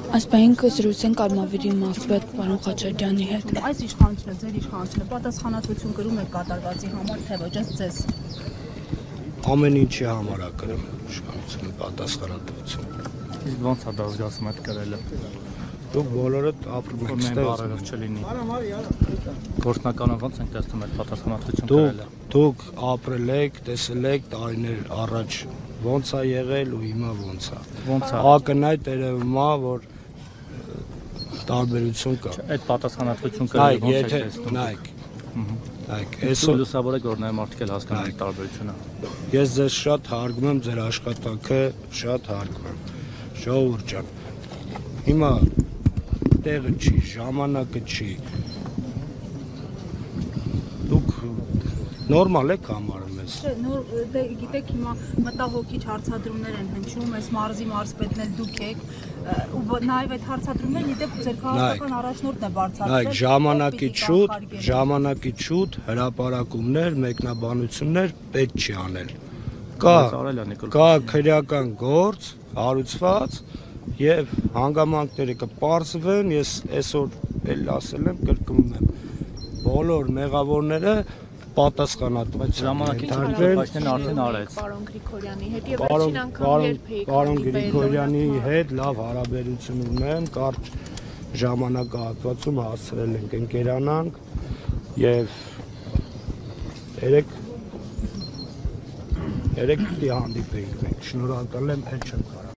Ասպային զրույցենք Արմավիրի մարզպետ պարոն Խաչատրյանի հետ։ Այս իշխանությունը, ձեր իշխանությունը պատասխանատվություն կրում եք կատարվածի համար, թե ոչ ձեզ։ Ամեն ինչի համար է կրում իշխանությունը պատասխանատվություն։ Իսկ ո՞նց է դա զգացում այդ կրելը։ Դուք բոլորդ ապրում եք ստեղ չլինի։ Գործնականում ո՞նց ենք տեսնում այդ պատասխանատվություն կրելը։ Դուք ապրել եք, տեսել եք տարիներ առաջ ոնց է եղել ու հիմա ոնց է։ Ոնց է։ Ակնհայտ երևում է, որ տարբերություն կա։ Այդ պատասխանատվություն կրելը ոնց է տեսնում։ Նայեք, այսօր լուսավոր է որ նաև մարդիկ էլ հասկանան այդ տարբերությունը։ Ես ձեզ շատ հարգում եմ, ձեր աշխատանքը շատ հարգում եմ։ Ժողովուրդ ջան, հիմա տեղը չի, ժամանակը չի։ Դուք նորմալ եք համարում ես։ Դե գիտեք հիմա մտահոգիչ հարցադրումներ են հնչում, այս մարզի մարզպետն էլ դուք եք, ու նաև այդ հարցադրումներն իդեպ ձեր քաղաքական առաջնորդն է բարձրացրել։ Նայեք, ժամանակից շուտ հրապարակումներ, մեկնաբանություններ պետք չի անել։ Կա քրեական գործ, հարուցված եւ հանգամանքները կպարզվեն, ես այսօր էլ ասել եմ, կրկնում եմ, բոլոր մեղավորները պատասխանատվության ժամանակին արդեն արեց։ Պարոն Գրիգորյանի հետ եւ վերջին անգամ երբ էիք Պարոն Գրիգորյանի հետ լավ հարաբերություն ունեմ, կարճ ժամանակահատվածում հասցրել ենք ընկերանանք եւ երեք պիտի հանդիպեինք մենք։ Շնորհակալ եմ, էլ չեմ կարող